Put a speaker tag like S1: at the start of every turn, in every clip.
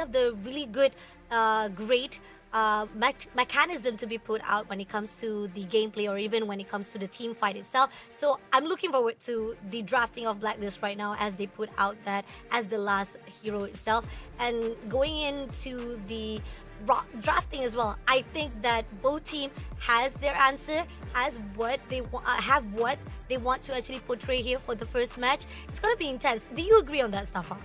S1: of the really good, great mechanism to be put out when it comes to the gameplay or even when it comes to the team fight itself. So I'm looking forward to the drafting of Blacklist right now as they put out that as the last hero itself. And going into the drafting as well, I think that both team has their answer, has what they have what they want to actually portray here for the first match. It's gonna be intense. Do you agree on that, Stafa?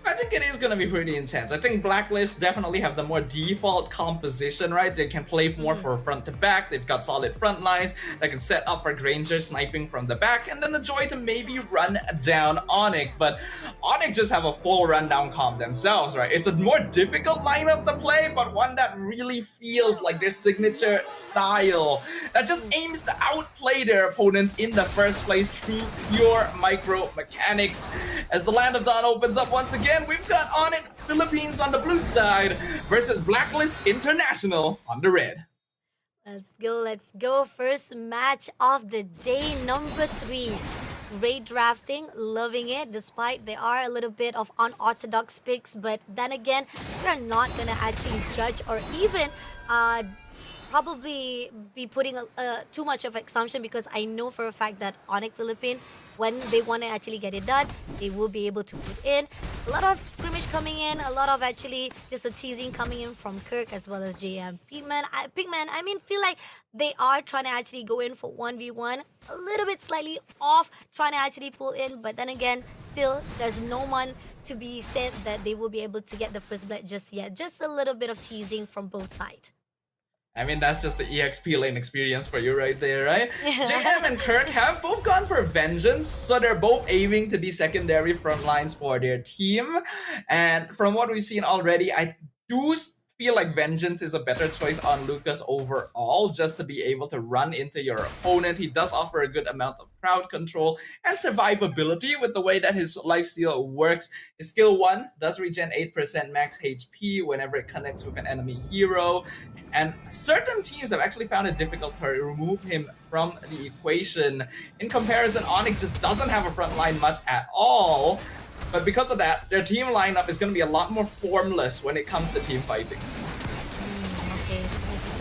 S2: I think it is going to be pretty intense. I think Blacklist definitely have the more default composition, right? They can play more for front to back. They've got solid front lines that can set up for Granger sniping from the back, and then the Joy to maybe run down ONIC. But ONIC just have a full rundown comp themselves, right? It's a more difficult lineup to play, but one that really feels like their signature style that just aims to outplay their opponents in the first place through pure micro mechanics. As the Land of Dawn opens up once again, we've got ONIC Philippines on the blue side versus Blacklist International on the red.
S1: Let's go. First match of the day, number 3. Great drafting, loving it, despite there are a little bit of unorthodox picks, but then again, we're not gonna actually judge or even probably be putting too much of assumption, because I know for a fact that ONIC Philippines, when they want to actually get it done, they will be able to put in a lot of scrimmage coming in, a lot of actually just a teasing coming in from Kirk as well as JM. Pigman, I mean, feel like they are trying to actually go in for 1v1, a little bit slightly off, trying to actually pull in, but then again, still, there's no one to be said that they will be able to get the first blood just yet. Just a little bit of teasing from both sides.
S2: I mean, that's just the EXP lane experience for you right there, right? JM and Kirk have both gone for Vengeance, so they're both aiming to be secondary front lines for their team. And from what we've seen already, I do feel like Vengeance is a better choice on Lucas overall, just to be able to run into your opponent. He does offer a good amount of crowd control and survivability with the way that his lifesteal works. His skill 1 does regen 8% max HP whenever it connects with an enemy hero. And certain teams have actually found it difficult to remove him from the equation. In comparison, ONIC just doesn't have a front line much at all. But because of that, their team lineup is going to be a lot more formless when it comes to team fighting.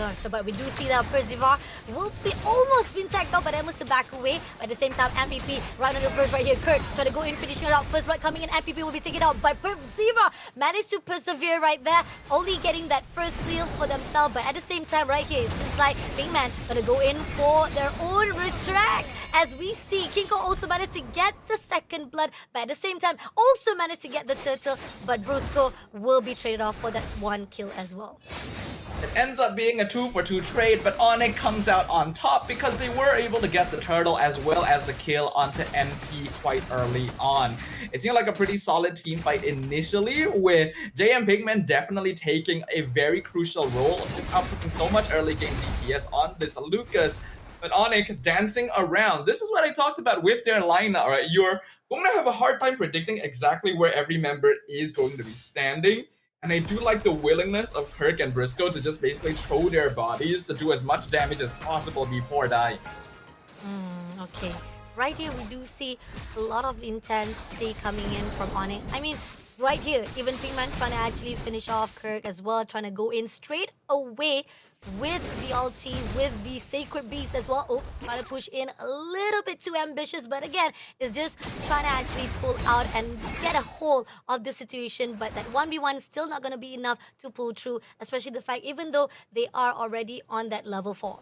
S1: Okay, but we do see that Percival will be almost been tagged out, but that was the back away. But at the same time, MPP right on the first right here. Kirk trying to go in, finishing it out. First blood coming in, MPP will be taken out. But Percival managed to persevere right there, only getting that first steal for themselves. But at the same time, right here, it seems like Pinkman gonna go in for their own retract. As we see, Kinko also managed to get the second blood, but at the same time, also managed to get the turtle. But Brusco will be traded off for that 1 kill as well.
S2: It ends up being a 2-for-2 trade, but ONIC comes out on top because they were able to get the turtle as well as the kill onto NP quite early on. It seemed like a pretty solid team fight initially, with JM Pigman definitely taking a very crucial role, just outputting so much early game DPS on this Lucas. But ONIC dancing around. This is what I talked about with their lineup, right? You're going to have a hard time predicting exactly where every member is going to be standing. And I do like the willingness of Kirk and Briscoe to just basically throw their bodies to do as much damage as possible before dying.
S1: Okay. Right here, we do see a lot of intensity coming in from ONIC. I mean, right here, even Pinkman trying to actually finish off Kirk as well, trying to go in straight away with the ulti, with the Sacred Beast as well. Oh, trying to push in a little bit too ambitious, but again, it's just trying to actually pull out and get a hold of the situation. But that 1v1 is still not going to be enough to pull through, especially the fact, even though they are already on that level 4.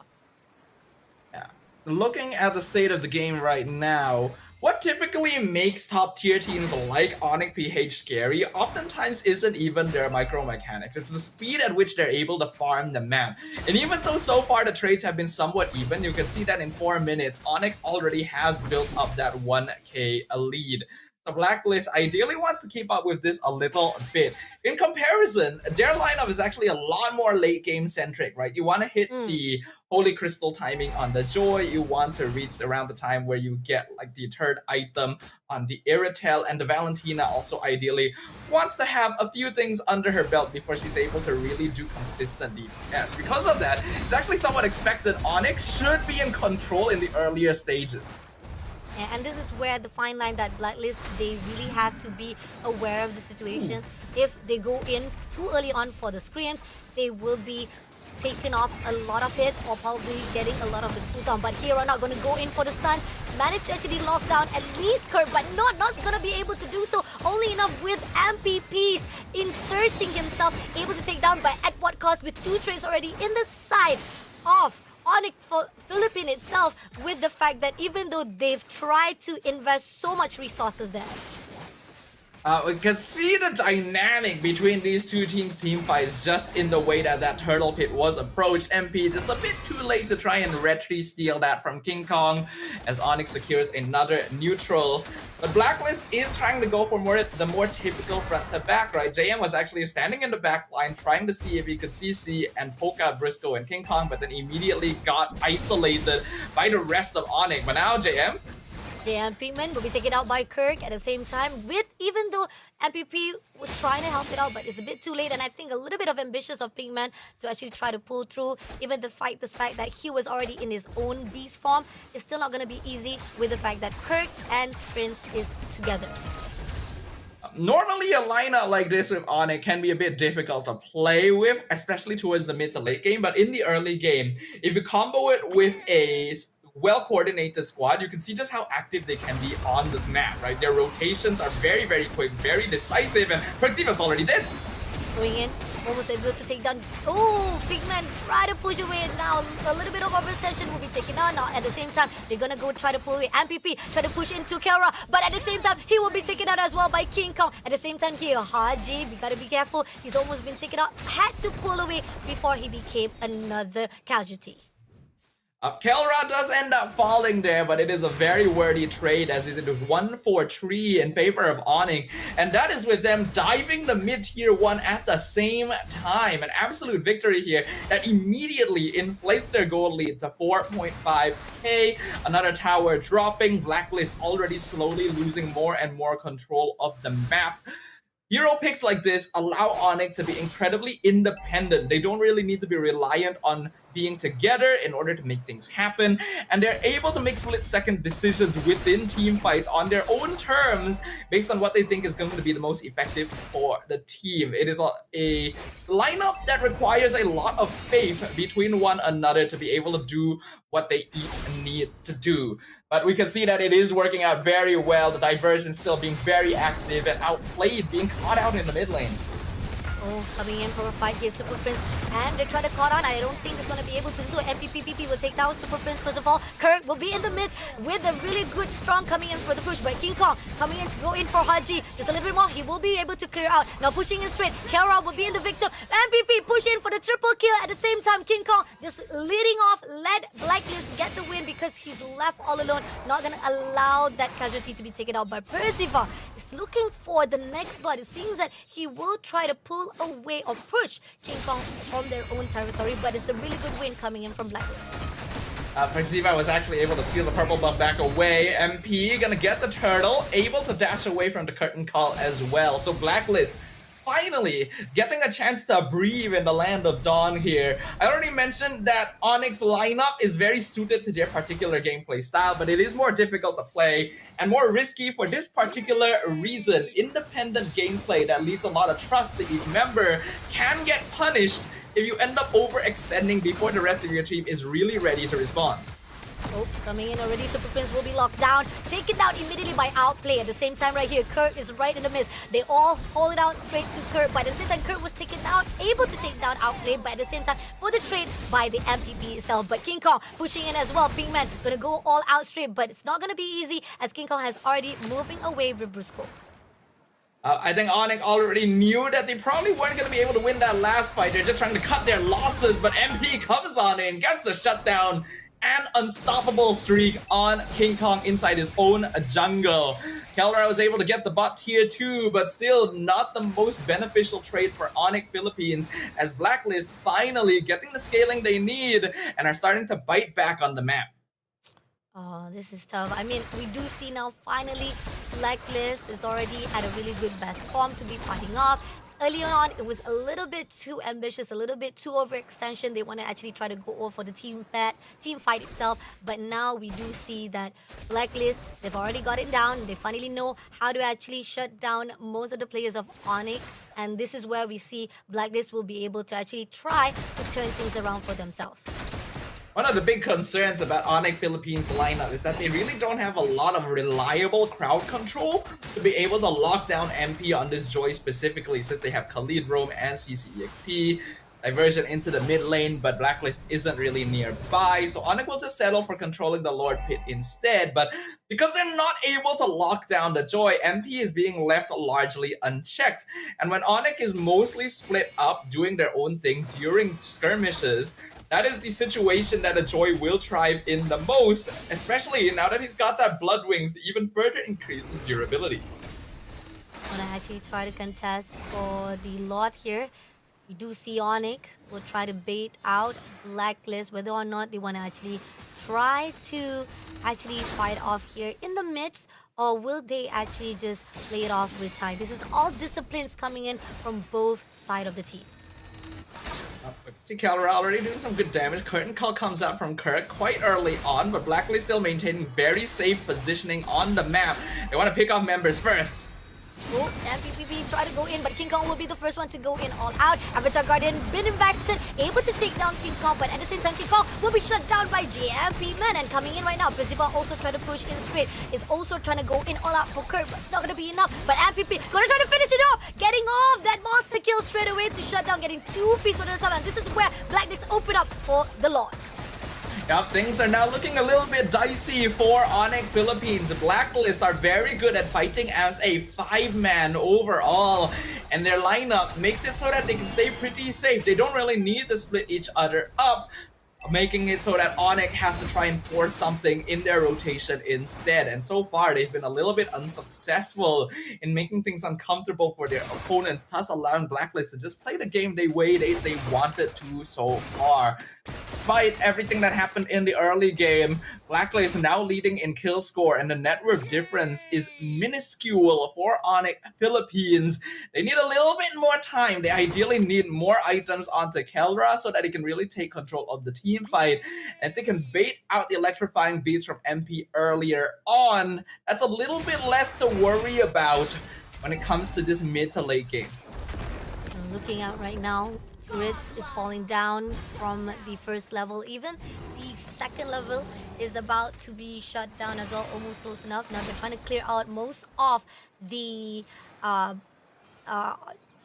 S2: Yeah. Looking at the state of the game right now, what typically makes top tier teams like ONIC PH scary oftentimes isn't even their micro mechanics. It's the speed at which they're able to farm the map. And even though so far the trades have been somewhat even, you can see that in 4 minutes, ONIC already has built up that 1k lead. The Blacklist ideally wants to keep up with this a little bit. In comparison, their lineup is actually a lot more late game centric, right? You want to hit the Holy Crystal timing on the Joy. You want to reach around the time where you get like the third item on the Iratel, and the Valentina also ideally wants to have a few things under her belt before she's able to really do consistent DPS. Because of that, it's actually somewhat expected ONIC should be in control in the earlier stages.
S1: And this is where the fine line that Blacklist, they really have to be aware of the situation. If they go in too early on for the screams, they will be taking off a lot of hits or probably getting a lot of the cooldown. But here are not going to go in for the stun. Managed to actually lock down at least Kurt, but not going to be able to do so. Only enough with MPPs inserting himself, able to take down, but at what cost? With 2 trades already in the side of ONIC Philippine itself, with the fact that even though they've tried to invest so much resources there,
S2: we can see the dynamic between these two teams' team fights just in the way that turtle pit was approached. MP just a bit too late to try and retry steal that from King Kong as ONIC secures another neutral. But Blacklist is trying to go for the more typical front to back, right? JM was actually standing in the back line trying to see if he could CC and poke out Briscoe and King Kong, but then immediately got isolated by the rest of ONIC. But now JM
S1: Pinkman will be taken out by Kirk at the same time, with even though MPP was trying to help it out, but it's a bit too late, and I think a little bit of ambitious of Pinkman to actually try to pull through. Even the fact that he was already in his own beast form is still not going to be easy with the fact that Kirk and Sprints is together.
S2: Normally a lineup like this with ONIC can be a bit difficult to play with, especially towards the mid to late game, but in the early game, if you combo it with a well-coordinated squad, you can see just how active they can be on this map, right? Their rotations are very, very quick, very decisive, and Perciva's already dead.
S1: Going in, almost able to take down. Oh, Pigman try to push away now. A little bit of overextension will be taken out now. At the same time, they're gonna go try to pull away. MPP try to push into Kara, but at the same time, he will be taken out as well by King Kong. At the same time here, Haji, we gotta be careful. He's almost been taken out. Had to pull away before he became another casualty.
S2: Kelra does end up falling there, but it is a very worthy trade as it is 1-4-3 in favor of ONIC, and that is with them diving the mid-tier 1 at the same time. An absolute victory here that immediately inflates their gold lead to 4.5k. Another tower dropping, Blacklist already slowly losing more and more control of the map. Hero picks like this allow ONIC to be incredibly independent. They don't really need to be reliant on being together in order to make things happen, and they're able to make split-second decisions within team fights on their own terms based on what they think is going to be the most effective for the team. It is a lineup that requires a lot of faith between one another to be able to do what they each need to do. But we can see that it is working out very well. The diversion still being very active and outplayed, being caught out in the mid lane.
S1: Oh, coming in for a fight here, Super Prince, and they try to caught on. I don't think it's going to be able to do so. MPPP will take down Super Prince first of all. Kirk will be in the midst with a really good strong coming in for the push, but King Kong coming in to go in for Haji. Just a little bit more, he will be able to clear out. Now pushing in straight, Kara will be in the victim. MPP push in for the triple kill at the same time. King Kong just leading off, let Blacklist get the win because he's left all alone. Not going to allow that casualty to be taken out by Perciva. Is looking for the next blood. It seems that he will try to pull away or push King Kong from their own territory, but it's a really good win coming in from Blacklist.
S2: Perciva was actually able to steal the purple buff back away. MP gonna get the turtle, able to dash away from the curtain call as well. So Blacklist finally getting a chance to breathe in the land of Dawn here. I already mentioned that ONIC's lineup is very suited to their particular gameplay style, but it is more difficult to play and more risky for this particular reason. Independent gameplay that leaves a lot of trust to each member can get punished if you end up overextending before the rest of your team is really ready to respond.
S1: Oops, coming in already. Super Prince will be locked down. Taken down immediately by Outplay. At the same time right here, Kurt is right in the midst. They all hold it out straight to Kurt. But at the same time, Kurt was taken down, able to take down Outplay. But at the same time, for the trade by the MPP itself. But King Kong pushing in as well. Pinkman gonna go all out straight. But it's not gonna be easy as King Kong has already moving away with Briscoe.
S2: I think ONIC already knew that they probably weren't going to be able to win that last fight. They're just trying to cut their losses. But MP comes on in, gets the shutdown. An unstoppable streak on King Kong inside his own jungle. Kelra was able to get the bot tier 2, but still not the most beneficial trade for ONIC Philippines as Blacklist finally getting the scaling they need and are starting to bite back on the map.
S1: Oh, this is tough. I mean, we do see now finally Blacklist is already at a really good best form to be fighting off. early on, it was a little bit too ambitious, a little bit too overextension. They want to actually try to go all for the team fight itself. But now we do see that Blacklist, they've already got it down. They finally know how to actually shut down most of the players of ONIC. And this is where we see Blacklist will be able to actually try to turn things around for themselves.
S2: One of the big concerns about ONIC Philippines lineup is that they really don't have a lot of reliable crowd control to be able to lock down MP on this Joy specifically, since they have Khalid, Rome, and CCEXP. Diversion into the mid lane, but Blacklist isn't really nearby, so ONIC will just settle for controlling the Lord Pit instead. But because they're not able to lock down the Joy, MP is being left largely unchecked. And when ONIC is mostly split up doing their own thing during skirmishes, that is the situation that a Joy will thrive in the most, especially now that he's got that Blood Wings to even further increase his durability.
S1: Wanna actually try to contest for the lot here. We do see ONIC will try to bait out Blacklist, whether or not they want to actually try to fight off here in the midst, or will they actually just play it off with time? This is all disciplines coming in from both sides of the team.
S2: See Calra already doing some good damage. Curtain Call comes out from Kirk quite early on, but Blacklist still maintaining very safe positioning on the map. They want to pick off members first.
S1: Oh, MPPB try to go in, but King Kong will be the first one to go in all out. Avatar Guardian been invested, able to take down King Kong, but at the same time, King Kong will be shut down by JMP Man. And coming in right now, Percival also trying to push in straight, is also trying to go in all out for Kurt, but it's not going to be enough. But MPP gonna try to finish it off, getting off that monster kill straight away to shut down, getting 2 pieces on the side. And this is where Blacklist open up for the Lord.
S2: Yep, things are now looking a little bit dicey for ONIC Philippines. Blacklist are very good at fighting as a 5-man overall, and their lineup makes it so that they can stay pretty safe. They don't really need to split each other up, making it so that ONIC has to try and force something in their rotation instead. And so far, they've been a little bit unsuccessful in making things uncomfortable for their opponents, thus allowing Blacklist to just play the game they wanted to so far. Despite everything that happened in the early game, Blacklist now leading in kill score, and the network difference is minuscule for ONIC Philippines. They need a little bit more time. They ideally need more items onto Keldra so that they can really take control of the team fight, and if they can bait out the electrifying beats from MP earlier on, that's a little bit less to worry about when it comes to this mid to late game.
S1: I'm looking out right now, turrets is falling down from the first level. Even the second level is about to be shut down as well, almost close enough. Now they're trying to clear out most of the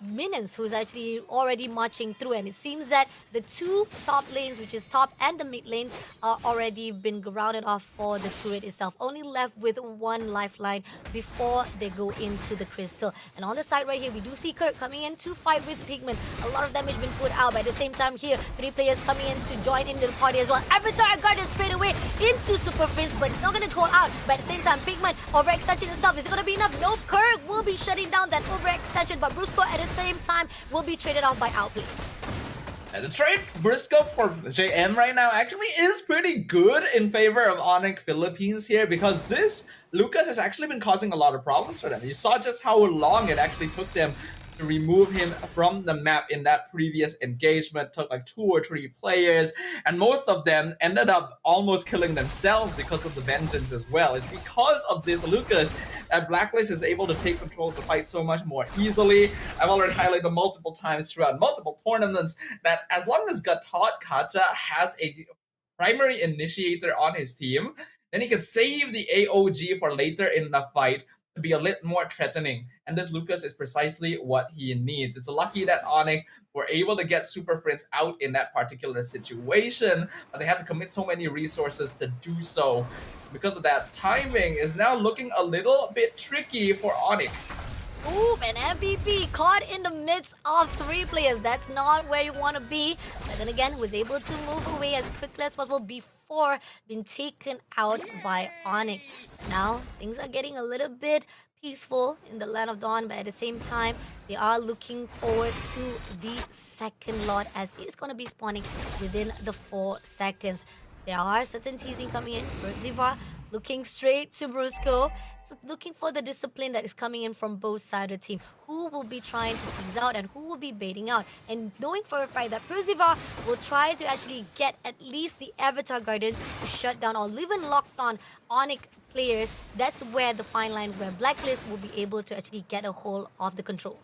S1: minions who's actually already marching through, and it seems that the 2 top lanes, which is top and the mid lanes, are already been grounded off for the turret itself, only left with 1 lifeline before they go into the crystal. And on the side right here, we do see Kirk coming in to fight with Pigment. A lot of damage been put out, but at the same time here, 3 players coming in to join into the party as well. Avatar Guardian straight away into Super Prince, but it's not going to call out. But at the same time, Pigment overextension itself, is it going to be enough? No, Kirk will be shutting down that overextension, but Brusco at the same time will be traded off by Outplay.
S2: And the trade Briscoe for JM right now actually is pretty good in favor of ONIC Philippines here, because this Lucas has actually been causing a lot of problems for them. You saw just how long it actually took them to remove him from the map in that previous engagement. Took like 2 or 3 players, and most of them ended up almost killing themselves because of the vengeance as well. It's because of this Lucas that Blacklist is able to take control of the fight so much more easily. I've already highlighted multiple times throughout multiple tournaments that as long as Gatot Kacha has a primary initiator on his team, then he can save the AOG for later in the fight to be a little more threatening. And this Lucas is precisely what he needs. It's lucky that ONIC were able to get Super Friends out in that particular situation, but they had to commit so many resources to do so. Because of that, timing is now looking a little bit tricky for ONIC.
S1: Ooh, an MVP caught in the midst of 3 players. That's not where you want to be. But then again, was able to move away as quickly as possible before being taken out by ONIC. Now, things are getting a little bit peaceful in the Land of Dawn, but at the same time, they are looking forward to the second lot, as it's going to be spawning within the 4 seconds. There are certain teasing coming in. Ziva looking straight to Brusco. So looking for the discipline that is coming in from both sides of the team. Who will be trying to tease out and who will be baiting out. And knowing for a fact that Perziva will try to actually get at least the Avatar Guardian to shut down or even locked on ONIC players. That's where the fine line where Blacklist will be able to actually get a hold of the control.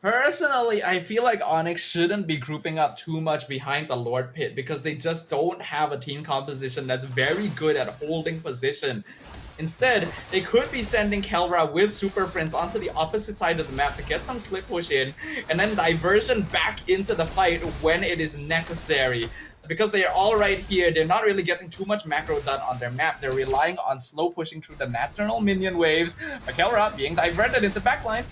S2: Personally, I feel like ONIC shouldn't be grouping up too much behind the Lord Pit because they just don't have a team composition that's very good at holding position. Instead, they could be sending Kelra with Super Friends onto the opposite side of the map to get some split push in, and then diversion back into the fight when it is necessary. Because they are all right here, they're not really getting too much macro done on their map. They're relying on slow pushing through the natural minion waves. Kelra being diverted into backline.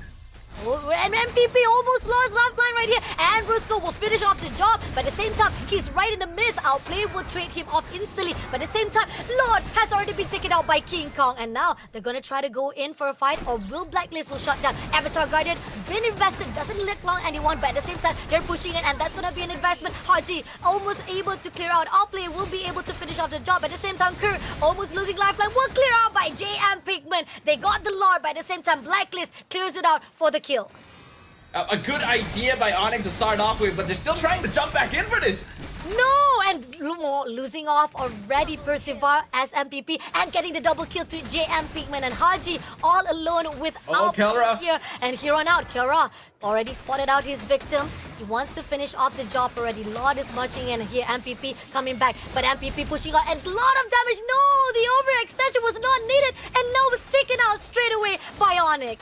S1: Oh, and MPP almost lost lifeline right here. And Brusco will finish off the job. But at the same time, he's right in the midst. Outplay will trade him off instantly. But at the same time, Lord has already been taken out by King Kong. And now they're going to try to go in for a fight. Or will Blacklist will shut down. Avatar Guardian, been invested. Doesn't let long anyone. But at the same time, they're pushing it. And that's going to be an investment. Haji almost able to clear out. Outplay will be able to finish off the job. At the same time, Kerr almost losing lifeline. Will clear out by JM Pigman. They got the Lord. But at the same time, Blacklist clears it out for the kills.
S2: A good idea by ONIC to start off with, but they're still trying to jump back in for this.
S1: No! And Lumo losing off already Percival as MPP and getting the double kill to JM Pigman and Haji all alone without
S2: Kelra
S1: here. And here on out, Kelra already spotted out his victim. He wants to finish off the job already. Lord is marching in here. MPP coming back, but MPP pushing out and a lot of damage. No! The overextension was not needed and now was taken out straight away by ONIC.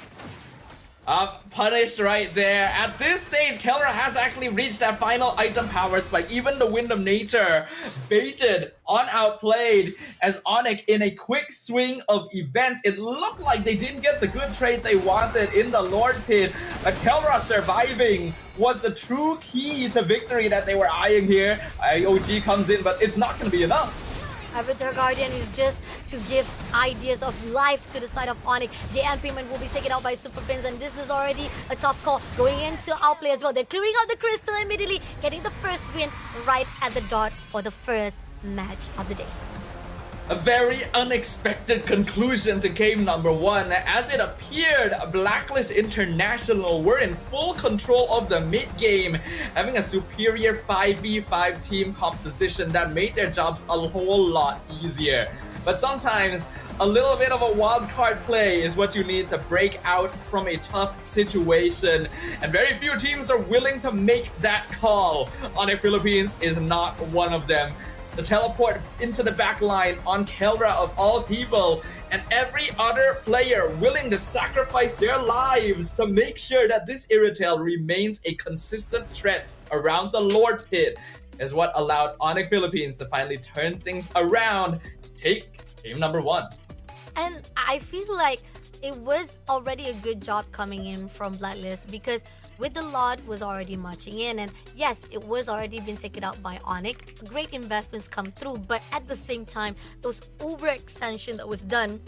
S2: Punished right there. At this stage, Kelra has actually reached that final item power spike. Even the Wind of Nature baited on outplayed as ONIC in a quick swing of events. It looked like they didn't get the good trade they wanted in the Lord Pit, but Kelra surviving was the true key to victory that they were eyeing here. IOG comes in, but it's not going to be enough.
S1: Avatar Guardian is just to give ideas of life to the side of ONIC. JM Pigman will be taken out by Super Pins, and this is already a tough call going into outplay as well. They're clearing out the crystal immediately, getting the first win right at the dot for the first match of the day.
S2: A very unexpected conclusion to game number one. As it appeared, Blacklist International were in full control of the mid-game, having a superior 5v5 team composition that made their jobs a whole lot easier. But sometimes, a little bit of a wild card play is what you need to break out from a tough situation. And very few teams are willing to make that call. ONIC Philippines is not one of them. The teleport into the back line on Kelra of all people, and every other player willing to sacrifice their lives to make sure that this Irritel remains a consistent threat around the Lord Pit is what allowed ONIC Philippines to finally turn things around, take game number one.
S1: And I feel like it was already a good job coming in from Blacklist because with the Lord was already marching in, and yes, it was already been taken out by ONIC. Great investments come through, but at the same time, those overextension that was done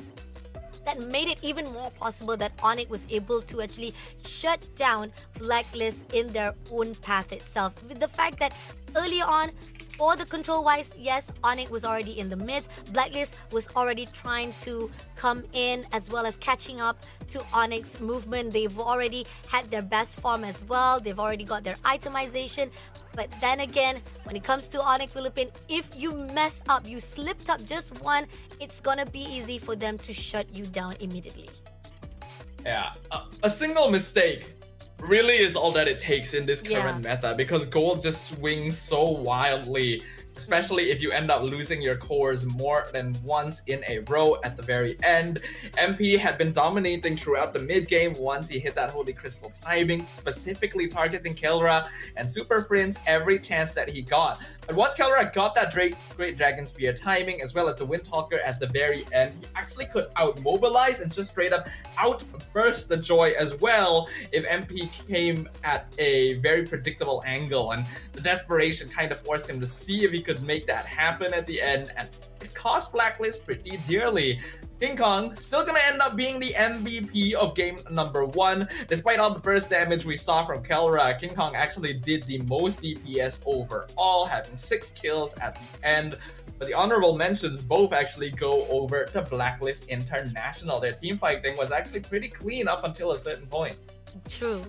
S1: that made it even more possible that ONIC was able to actually shut down Blacklist in their own path itself. With the fact that early on, for the control-wise, yes, ONIC was already in the midst. Blacklist was already trying to come in as well as catching up to ONIC's movement. They've already had their best form as well. They've already got their itemization. But then again, when it comes to ONIC Philippines, if you mess up, you slipped up just one, it's gonna be easy for them to shut you down immediately.
S2: Yeah, a single mistake really is all that it takes in this current meta, because gold just swings so wildly, especially if you end up losing your cores more than once in a row at the very end. MP had been dominating throughout the mid game once he hit that Holy Crystal timing, specifically targeting Kelra and Super Friends every chance that he got. But once Kelra got that Great Dragon Spear timing as well as the Windtalker at the very end, he actually could out-mobilize and just straight up outburst the Joy as well if MP came at a very predictable angle, and the desperation kind of forced him to see if he could make that happen at the end, and it cost Blacklist pretty dearly. King Kong still gonna end up being the MVP of game number 1. Despite all the burst damage we saw from Kelra, King Kong actually did the most DPS overall, having 6 kills at the end. But the honorable mentions both actually go over to Blacklist International. Their team fighting was actually pretty clean up until a certain point.
S1: True.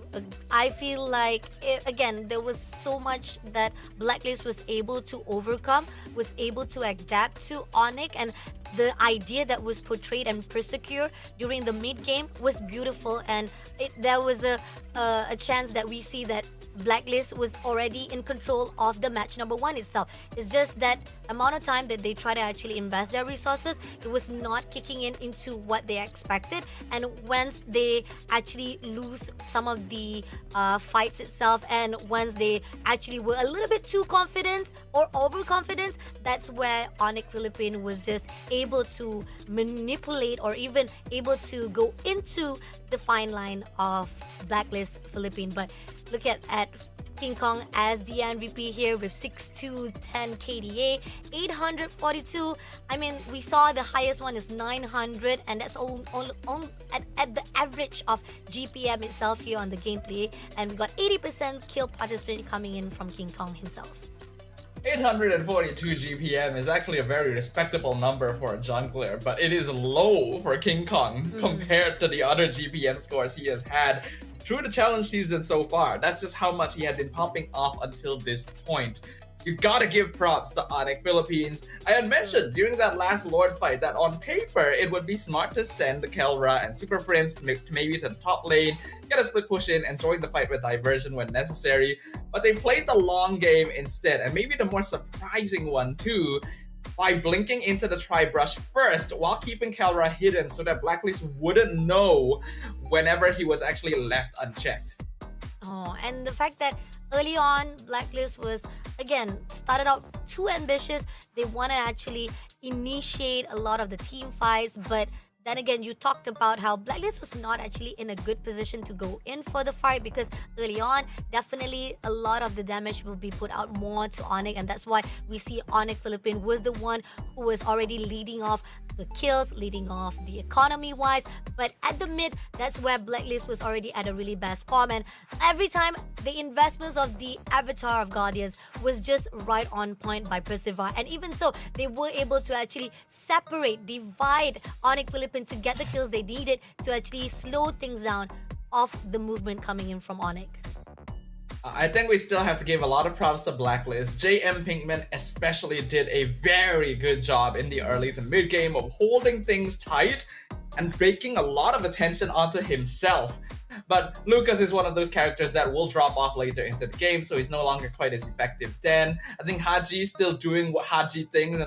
S1: I feel like, again, there was so much that Blacklist was able to overcome, was able to adapt to ONIC, and the idea that was portrayed and Persecure during the mid game was beautiful. And there was a chance that we see that Blacklist was already in control of the match number 1 itself. It's just that amount of time that they try to actually invest their resources, it was not kicking into what they expected. And once they actually lose some of the fights itself, and once they actually were a little bit too confident or overconfident, that's where ONIC Philippines was just able to manipulate or even able to go into the fine line of Blacklist Philippines. But look at King Kong as the MVP here with 6,210 KDA, 842. I mean, we saw the highest one is 900, and that's all at the average of GPM itself here on the gameplay. And we got 80% kill participation coming in from King Kong himself.
S2: 842 GPM is actually a very respectable number for a jungler, but it is low for King Kong compared to the other GPM scores he has had through the challenge season so far. That's just how much he had been popping off until this point. You gotta give props to ONIC Philippines. I had mentioned during that last Lord fight that on paper it would be smart to send Kelra and Super Prince maybe to the top lane, get a split push in, and join the fight with diversion when necessary. But they played the long game instead, and maybe the more surprising one too, by blinking into the tri-brush first while keeping Kelra hidden so that Blacklist wouldn't know whenever he was actually left unchecked.
S1: Oh, and the fact that early on, Blacklist was, again, started out too ambitious. They want to actually initiate a lot of the team fights, but then again, you talked about how Blacklist was not actually in a good position to go in for the fight, because early on, definitely a lot of the damage will be put out more to ONIC, and that's why we see ONIC Philippines was the one who was already leading off the kills, leading off the economy-wise. But at the mid, that's where Blacklist was already at a really best form, and every time the investments of the Avatar of Guardians was just right on point by Persever. And even so, they were able to actually separate, divide ONIC Philippines to get the kills they needed to actually slow things down of the movement coming in from ONIC.
S2: I think we still have to give a lot of props to Blacklist. JM Pinkman especially did a very good job in the early to mid game of holding things tight and breaking a lot of attention onto himself. But Lucas is one of those characters that will drop off later into the game, so he's no longer quite as effective then. I think Haji is still doing what Haji things,